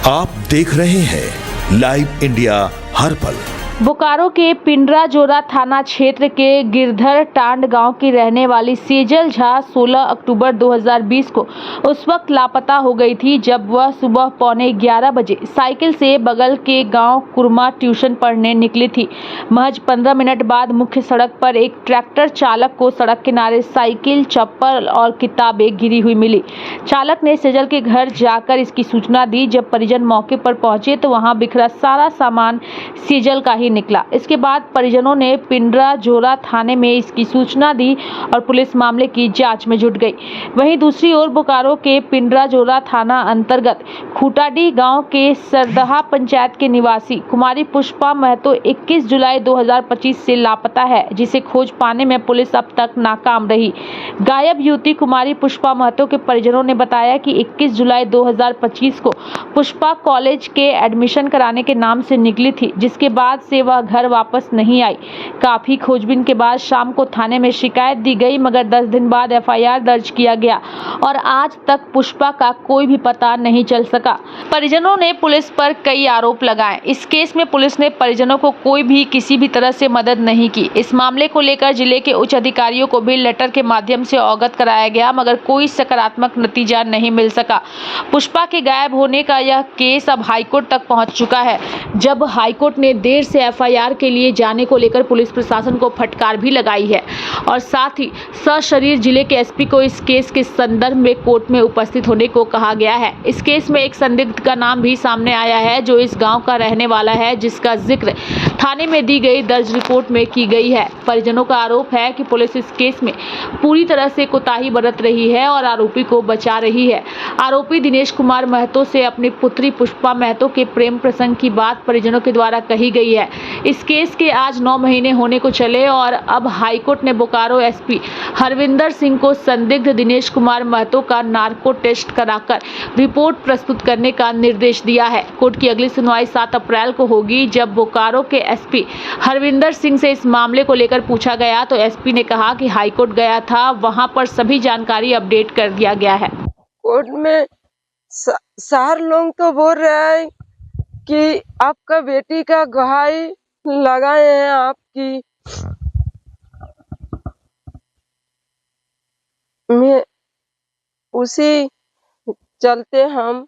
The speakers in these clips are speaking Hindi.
आप देख रहे हैं लाइव इंडिया हर पल। बोकारो के पिंडराजोरा थाना क्षेत्र के गिरधर टांड गांव की रहने वाली सेजल झा 16 अक्टूबर 2020 को उस वक्त लापता हो गई थी जब वह सुबह 11:15 बजे साइकिल से बगल के गांव कुरमा ट्यूशन पढ़ने निकली थी। महज 15 मिनट बाद मुख्य सड़क पर एक ट्रैक्टर चालक को सड़क किनारे साइकिल, चप्पल और किताबें गिरी हुई मिली। चालक ने सेजल के घर जाकर इसकी सूचना दी। जब परिजन मौके पर पहुंचे तो वहां बिखरा सारा सामान सेजल का निकला। इसके बाद परिजनों ने पिंडराजोरा थाने में इसकी सूचना दी और पुलिस मामले की जांच में जुट गई। वहीं दूसरी ओर बोकारो के पिंडराजोरा थाना अंतर्गत खूटाडी गांव के सरदहा पंचायत के निवासी कुमारी पुष्पा महतो 21 जुलाई 2025 से लापता है, जिसे खोज पाने में पुलिस अब तक नाकाम रही। गायब युवती कुमारी पुष्पा महतो के परिजनों ने बताया कि 21 जुलाई 2025 को पुष्पा कॉलेज के एडमिशन कराने के नाम से निकली थी, जिसके बाद से वह घर वापस नहीं आई। काफी खोजबीन के बाद शाम को थाने में शिकायत दी गई, मगर 10 दिन बाद एफआईआर दर्ज किया गया और आज तक पुष्पा का कोई भी पता नहीं चल सका। परिजनों ने पुलिस पर कई आरोप लगाए। इस केस में पुलिस ने परिजनों को कोई भी किसी भी तरह से मदद नहीं की। इस मामले को लेकर जिले के उच्च अधिकारियों को भी लेटर के माध्यम से अवगत कराया गया, मगर कोई सकारात्मक नतीजा नहीं मिल सका। पुष्पा के गायब होने का यह केस अब हाईकोर्ट तक पहुंच चुका है। जब हाईकोर्ट ने देर से एफआईआर के लिए जाने को लेकर पुलिस प्रशासन को फटकार भी लगाई है और साथ ही सशरीर जिले के एसपी को इस केस के संदर्भ में कोर्ट में उपस्थित होने को कहा गया है। इस केस में एक संदिग्ध का नाम भी सामने आया है, जो इस गांव का रहने वाला है, जिसका जिक्र थाने में दी गई दर्ज रिपोर्ट में की गई है। परिजनों का आरोप है कि पुलिस इस केस में पूरी तरह से कोताही बरत रही है और आरोपी को बचा रही है। आरोपी दिनेश कुमार महतो से अपनी पुत्री पुष्पा महतो के प्रेम प्रसंग की बात परिजनों के द्वारा कही गई है। इस केस के आज 9 महीने होने को चले और अब हाईकोर्ट ने बोकारो एसपी हरविंदर सिंह को संदिग्ध दिनेश कुमार महतो का नार्को टेस्ट कराकर रिपोर्ट प्रस्तुत करने का निर्देश दिया है। कोर्ट की अगली सुनवाई 7 अप्रैल को होगी। जब बोकारो के एसपी हरविंदर सिंह से इस मामले को लेकर पूछा गया तो एसपी ने कहा कि हाईकोर्ट गया था, वहां पर सभी जानकारी अपडेट कर दिया गया है। कोर्ट में शहर लोग तो बोल रहे हैं कि आपका बेटी का गवाही लगाए हैं आपकी में, उसी चलते हम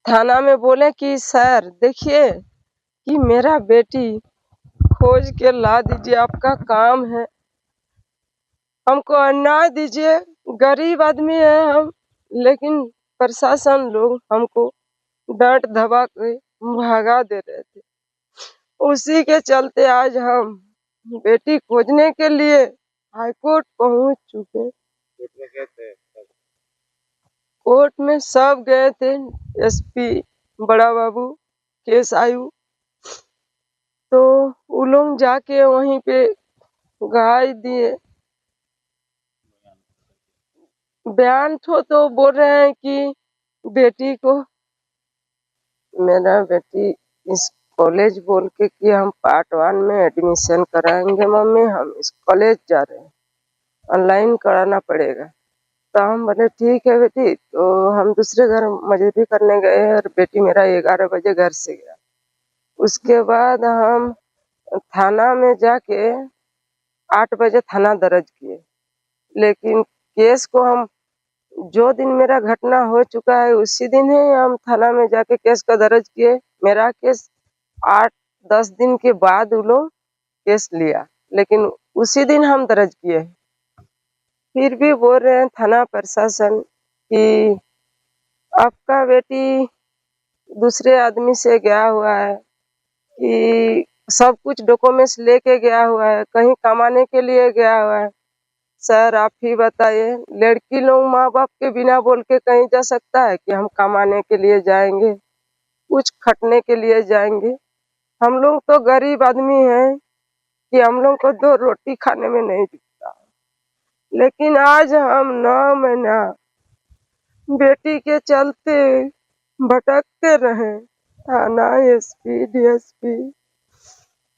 थाना में बोले कि सर देखिए कि मेरा बेटी खोज के ला दीजिए, आपका काम है, हमको अन्याय दीजिए। गरीब आदमी है हम, लेकिन प्रशासन लोग हमको डांट धबा के भगा दे रहे थे। उसी के चलते आज हम बेटी खोजने के लिए हाईकोर्ट पहुंच चुके। कोर्ट में सब गए थे, एसपी बड़ा बाबू, केस आयु, तो वो लोग जाके वहीं पे गवाही दिए। बयान तो बोल रहे हैं कि बेटी को, मेरा बेटी इस कॉलेज बोल के कि हम पार्ट 1 में एडमिशन कराएंगे मम्मी, हम इस कॉलेज जा रहे हैं, ऑनलाइन कराना पड़ेगा। तो हम बोले ठीक है बेटी। तो हम दूसरे घर मजदूरी करने गए और बेटी मेरा 11 बजे घर से गया। उसके बाद हम थाना में जाके 8 बजे थाना दर्ज किए, लेकिन केस को हम जो दिन मेरा घटना हो चुका है उसी दिन ही हम थाना में जाके केस को दर्ज किए। मेरा केस 8-10 दिन के बाद वो लोग केस लिया, लेकिन उसी दिन हम दर्ज किए। फिर भी बोल रहे हैं थाना प्रशासन कि आपका बेटी दूसरे आदमी से गया हुआ है, कि सब कुछ डॉक्यूमेंट्स लेके गया हुआ है, कहीं कमाने के लिए गया हुआ है। सर आप ही बताइए, लड़की लोग माँ बाप के बिना बोल के कहीं जा सकता है कि हम कमाने के लिए जाएंगे, कुछ खटने के लिए जाएंगे? हम लोग तो गरीब आदमी हैं कि हम लोग को 2 रोटी खाने में नहीं दिखता, लेकिन आज हम 9 महीना बेटी के चलते भटकते रहे। थाना, एसपी, डीएसपी,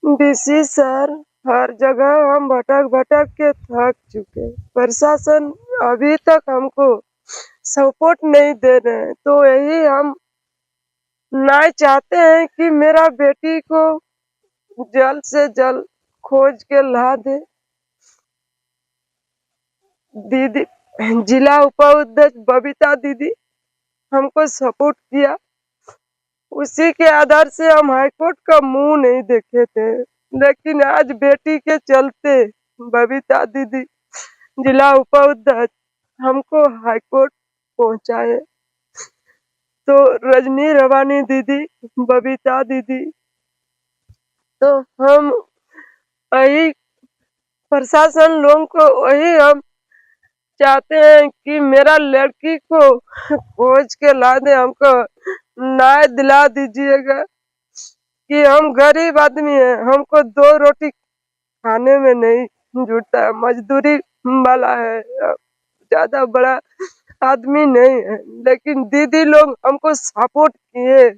डीसी सर, हर जगह हम भटक के थक चुके। प्रशासन अभी तक हमको सपोर्ट नहीं दे रहे हैं, तो यही हम न्याय चाहते हैं कि मेरा बेटी को जल्द से जल्द खोज के ला दे। दीदी, जिला उपाध्यक्ष बबीता दीदी हमको सपोर्ट किया, उसी के आधार से हम हाईकोर्ट का मुंह नहीं देखे थे, लेकिन आज बेटी के चलते बबीता दीदी जिला उपाध्यक्ष हमको हाईकोर्ट पहुंचाए। तो रजनी रवानी दीदी, बबीता दीदी, तो हम वही प्रशासन लोगों को वही हम चाहते हैं कि मेरा लड़की को खोज के ला दे, हमको न्याय दिला दीजिएगा कि हम गरीब आदमी हैं, हमको 2 रोटी खाने में नहीं जुटता है, मजदूरी वाला है, ज्यादा बड़ा आदमी नहीं है, लेकिन दीदी लोग हमको सपोर्ट किए,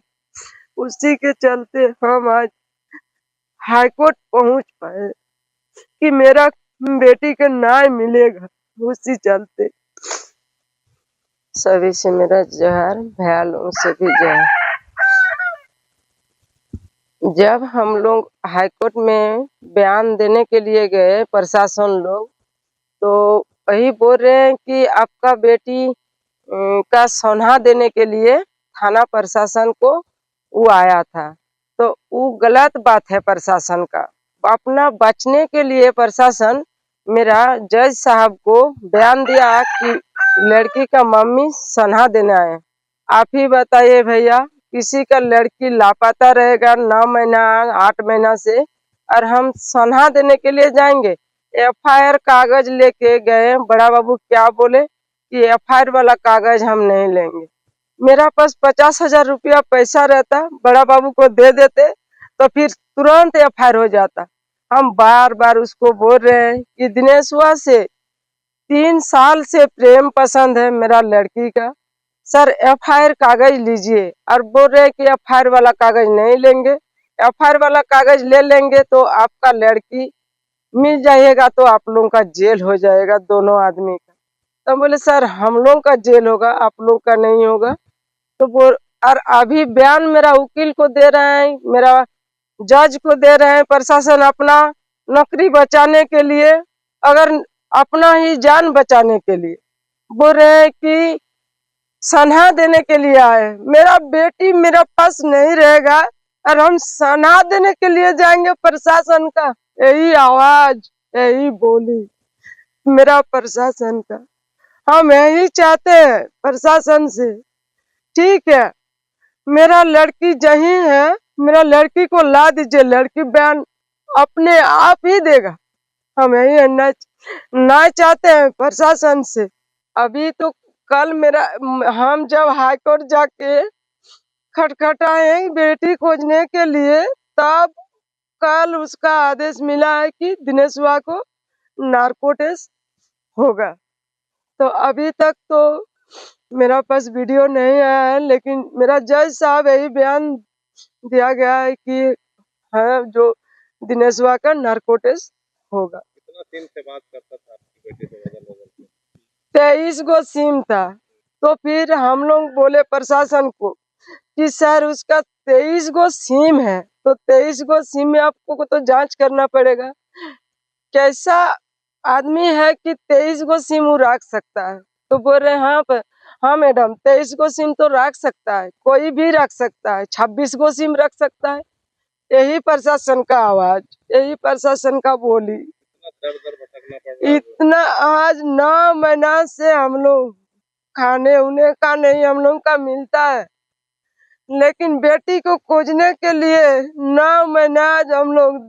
उसी के चलते हम आज हाईकोर्ट पहुंच पाए कि मेरा बेटी के न्याय मिलेगा। उसी चलते सभी से मेरा जोहार, भैया लोगों से भी जोहार। जब हम लोग हाईकोर्ट में बयान देने के लिए गए, प्रशासन लोग तो वही बोल रहे हैं कि आपका बेटी का सौंधा देने के लिए थाना प्रशासन को वो आया था, तो वो गलत बात है। प्रशासन का अपना बचने के लिए प्रशासन मेरा जज साहब को बयान दिया कि लड़की का मम्मी सौंधा देने आए। आप ही बताइए भैया, किसी का लड़की लापता रहेगा 9 महीना 8 महीना से, और हम सौंधा देने के लिए जाएंगे। एफआईआर कागज लेके गए, बड़ा बाबू क्या बोले कि एफआईआर वाला कागज हम नहीं लेंगे। मेरा पास 50,000 रुपया पैसा रहता, बड़ा बाबू को दे देते तो फिर तुरंत एफआईआर हो जाता। हम बार बार उसको बोल रहे हैं कि दिनेशवा से 3 साल से प्रेम पसंद है मेरा लड़की का, सर एफआईआर कागज लीजिए, और बोल रहे कि एफआईआर वाला कागज नहीं लेंगे, एफआईआर वाला कागज ले लेंगे तो आपका लड़की मिल जाएगा, तो आप लोगों का जेल हो जाएगा दोनों आदमी का। तो बोले सर हम लोग का जेल होगा, आप लोग का नहीं होगा। तो बोल, और अभी बयान मेरा वकील को दे रहे हैं, मेरा जज को दे रहे हैं, प्रशासन अपना नौकरी बचाने के लिए, अगर अपना ही जान बचाने के लिए बोल रहे हैं कि सनहा देने के लिए आए। मेरा बेटी मेरा पास नहीं रहेगा और हम सनहा देने के लिए जाएंगे। प्रशासन का यही आवाज, यही बोली मेरा प्रशासन का। हम यही चाहते हैं प्रशासन से, ठीक है मेरा लड़की जही है, मेरा लड़की को ला दीजिए, लड़की बयान अपने आप ही देगा। हम यही ना चाहते हैं प्रशासन से। अभी तो कल मेरा हम जब हाईकोर्ट जाके खटखटाए बेटी खोजने के लिए, तब कल उसका आदेश मिला है कि दिनेशवा को नार्को टेस्ट होगा। तो अभी तक तो मेरा पास वीडियो नहीं आया है, लेकिन मेरा जज साहब यही बयान दिया गया है कि है जो दिनेशवा का नार्को टेस्ट होगा। कितना दिन से बात करता था आपकी बेटी से बदल बदल के? 23 गो सिम था। तो फिर हम लोग बोले प्रशासन को कि सर उसका 23 गो सिम है, तो 23 गो सिम में आपको को तो जांच करना पड़ेगा, कैसा आदमी है कि 23 गो सिम वो रख सकता है। तो बोल रहे हाँ मैडम 23 गो सिम तो रख सकता है, कोई भी रख सकता है, 26 गो सिम रख सकता है। यही प्रशासन का आवाज, यही प्रशासन का बोली। दर दर भटकना पड़ रहा है। इतना आज 9 महीना से हम लोग खाने उने का नहीं हम लोग का मिलता है, लेकिन बेटी को खोजने के लिए 9 महीना आज हम लोग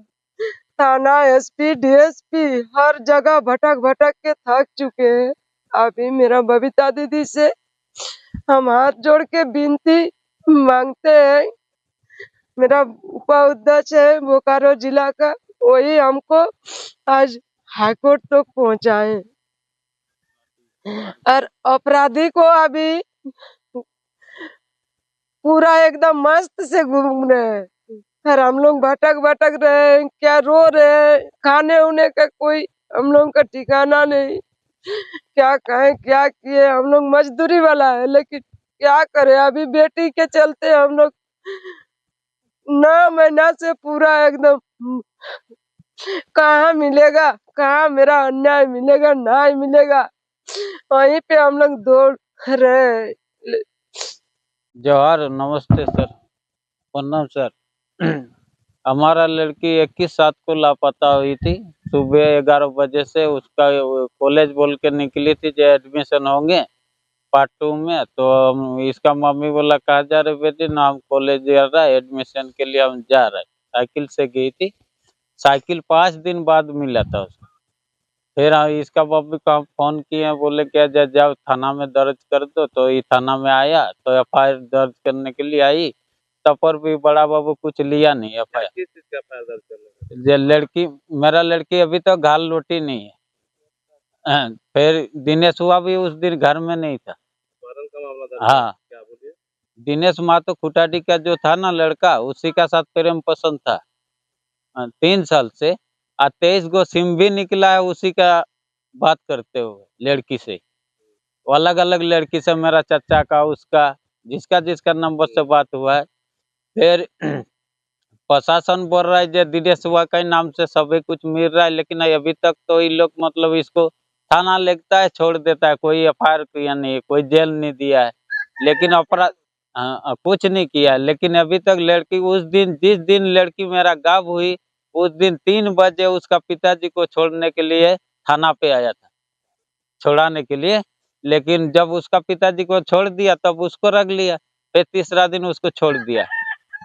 थाना, एसपी, डीएसपी हर जगह भटक भटक के थक चुके हैं। अभी मेरा बबीता दीदी से हम हाथ जोड़ के विनती मांगते हैं, मेरा उपाध्यक्ष है बोकारो जिला का, वही हमको आज हाईकोर्ट तक पहुंचाए, और अपराधी को अभी पूरा एकदम मस्त से घूम रहे हैं, और हम लोग भटक भटक रहे हैं, क्या रो रहे हैं, खाने उने का कोई हम लोग का ठिकाना नहीं। क्या कहें क्या किए, हम लोग मजदूरी वाला है, लेकिन क्या करें, अभी बेटी के चलते हम लोग नौ महीना से पूरा एकदम कहाँ मिलेगा, कहाँ मेरा अन्याय मिलेगा, न्याय मिलेगा, वहीं पे हम लोग दौड़ रहे हैं। जोहार, नमस्ते सर, प्रणाम सर। हमारा लड़की 21/7 को लापता हुई थी। सुबह 11 बजे से उसका कॉलेज बोल के निकली थी जो एडमिशन होंगे पार्ट 2 में। तो इसका मम्मी बोला कहाँ जा रहे बेटी, ना हम कॉलेज जा रहा है, एडमिशन के लिए हम जा रहे हैं। साइकिल से गई थी। साइकिल 5 दिन बाद मिला था उसको। फिर इसका मम्मी को हम फोन किए, बोले क्या जाओ थाना में दर्ज कर दो। तो ये थाना में आया तो FIR दर्ज करने के लिए आई, तब पर भी बड़ा बाबू कुछ लिया नहीं FIR। किस चीज का FIR दर्ज कर लेंगे? जे लड़की, मेरा लड़की अभी तक घाल लौटी नहीं है। फिर दिनेश हुआ भी उस दिन घर में नहीं था। वारंट का मामला दर्ज हाँ, क्या बोलिए? दिनेश मातो खुटाडी का जो था ना लड़का, उसी का साथ प्रेम पसंद था 3 साल से। 23 गो सिम भी निकला है उसी का बात करते हुए लड़की से। अलग अलग लड़की से, मेरा चाचा का, उसका, जिसका जिसका नंबर से बात हुआ है। फिर प्रशासन बोल रहा है जो दिनेश हुआ के नाम से सभी कुछ मिल रहा है, लेकिन अभी तक तो ये लोग मतलब इसको थाना लगता है छोड़ देता है, कोई FIR किया नहीं, कोई जेल नहीं दिया है, लेकिन अपराध कुछ नहीं किया। लेकिन अभी तक लड़की उस दिन, जिस दिन लड़की मेरा गायब हुई, उस दिन 3 बजे उसका पिताजी को छोड़ने के लिए थाना पे आया था, छुड़ाने के लिए। लेकिन जब उसका पिताजी को छोड़ दिया तब उसको रख लिया। फिर तीसरा दिन उसको छोड़ दिया।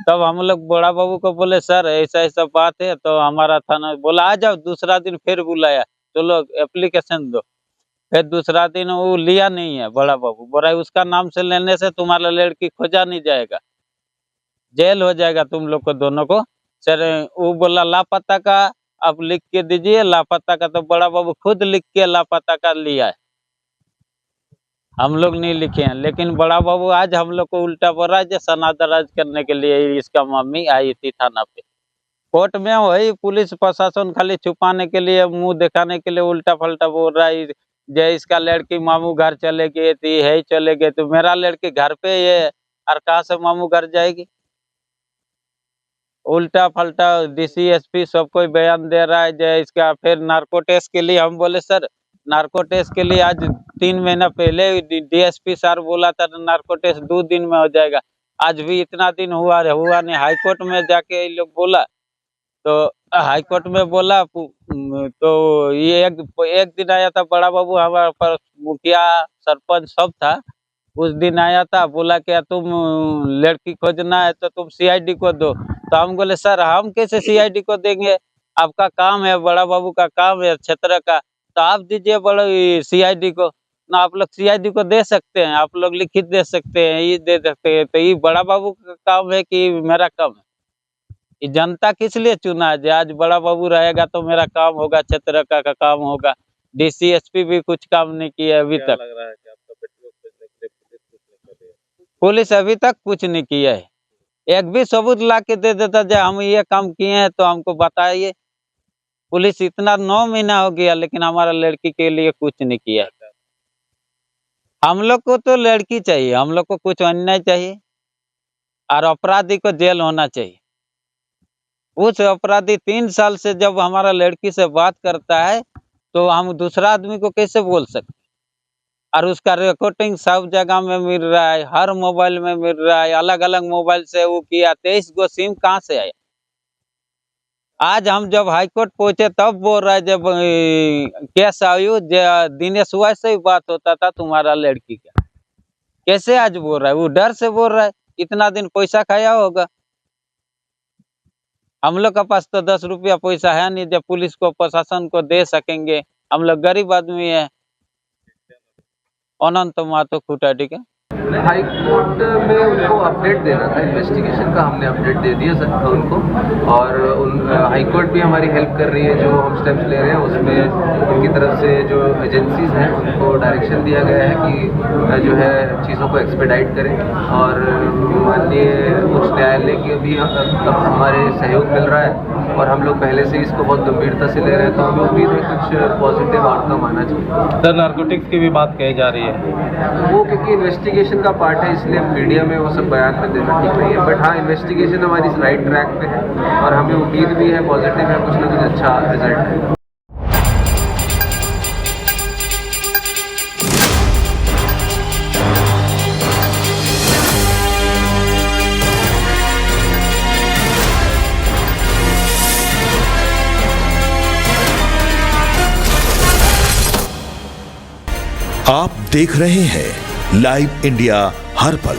तब हम लोग बड़ा बाबू को बोले सर ऐसा ऐसा बात है, तो हमारा थाना बोला आ जाओ। दूसरा दिन फिर बुलाया, चलो एप्लीकेशन दो। फिर दूसरा दिन वो लिया नहीं है बड़ा बाबू, बोला उसका नाम से लेने से तुम्हारा लड़की खोजा नहीं जाएगा, जेल हो जाएगा तुम लोग को दोनों को। सर वो बोला लापता का आप लिख के दीजिए, लापता का। तो बड़ा बाबू खुद लिख के लापता का लिया है, हम लोग नहीं लिखे हैं। लेकिन बड़ा बाबू आज हम लोग को उल्टा बोल रहा है जो सनातराज करने के लिए इसका मम्मी आई थी थाना पे। कोर्ट में वही पुलिस प्रशासन खाली छुपाने के लिए, मुंह दिखाने के लिए उल्टा पलटा बोल रहा है। जो इसका लड़की मामू घर चले गई थी, है चले गए, तो मेरा लड़की घर पे ये और कहाँ से मामू घर जाएगी। उल्टा पलटा DC SP सब कोई बयान दे रहा है जो इसका। फिर नार्को टेस्ट के लिए हम बोले सर नार्को टेस्ट के लिए आज 3 महीना पहले DSP सर बोला था नार्को टेस्ट 2 दिन में हो जाएगा। आज भी इतना दिन हुआ नहीं। हाई कोर्ट में जाके ये लोग बोला, तो हाई कोर्ट में बोला तो ये एक दिन आया था बड़ा बाबू, हमारे पास मुखिया सरपंच सब था। उस दिन आया था, बोला क्या तुम लड़की खोजना है तो तुम CID को दो। तो हम बोले सर हम कैसे CID को देंगे, आपका काम है, बड़ा बाबू का काम है क्षेत्र का, तो आप दीजिए बड़ा CID को ना। आप लोग CID को दे सकते हैं, आप लोग लिखित दे सकते हैं, ये दे सकते हैं। तो ये बड़ा बाबू का काम है कि मेरा काम है? ये जनता किस लिए चुना है? आज बड़ा बाबू रहेगा तो मेरा काम होगा, क्षेत्र का काम होगा। DC SP भी कुछ काम नहीं किया अभी क्या तक। लग रहा है कि आपका बेटी को खोजने के लिए पुलिस कुछ नहीं कर रही है? पुलिस अभी तक कुछ नहीं किया है। एक भी सबूत ला के दे देता जो हम ये काम किए हैं तो हमको बताइए। पुलिस इतना 9 महीना हो गया लेकिन हमारा लड़की के लिए कुछ नहीं किया। हम लोग को तो लड़की चाहिए, हम लोग को कुछ अन्याय चाहिए और अपराधी को जेल होना चाहिए। उस अपराधी 3 साल से जब हमारा लड़की से बात करता है तो हम दूसरा आदमी को कैसे बोल सकते? और उसका रिकॉर्डिंग सब जगह में मिल रहा है, हर मोबाइल में मिल रहा है, अलग अलग मोबाइल से वो किया। 23 गो सिम कहाँ से आया? आज हम जब हाई कोर्ट पहुंचे तब बोल रहा है जब केस आयु दिनेश हुआ से ही बात होता था तुम्हारा लड़की का। कैसे आज बोल रहा है? वो डर से बोल रहा है, इतना दिन पैसा खाया होगा। हम लोग के पास तो 10 रुपया पैसा है नहीं जब पुलिस को प्रशासन को दे सकेंगे। हम लोग गरीब आदमी है। अनंत मातो खुटाडी का। हाई कोर्ट में उनको अपडेट देना था, इन्वेस्टिगेशन का हमने अपडेट दे दिया सर उनको। और हाई कोर्ट भी हमारी हेल्प कर रही है, जो हम स्टेप्स ले रहे हैं उसमें उनकी तरफ से जो एजेंसीज हैं उनको डायरेक्शन दिया गया है कि जो है चीज़ों को एक्सपेडाइट करें। और माननीय उच्च न्यायालय की भी हमारे सहयोग मिल रहा है और हम लोग पहले से इसको बहुत गंभीरता से ले रहे हैं, तो हमें उम्मीद है कुछ पॉजिटिव आउटकम आना चाहिए। सर नार्कोटिक्स की भी बात कही जा रही है, वो क्योंकि इन्वेस्टिगेशन इन्वेस्टिगेशन का पार्ट है, इसलिए मीडिया में वो सब बयान में देना ठीक नहीं है। बट हाँ, इन्वेस्टिगेशन हमारी राइट ट्रैक पे है और हमें उम्मीद भी है, पॉजिटिव है, कुछ ना कुछ अच्छा रिजल्ट है। आप देख रहे हैं लाइव इंडिया हर पल।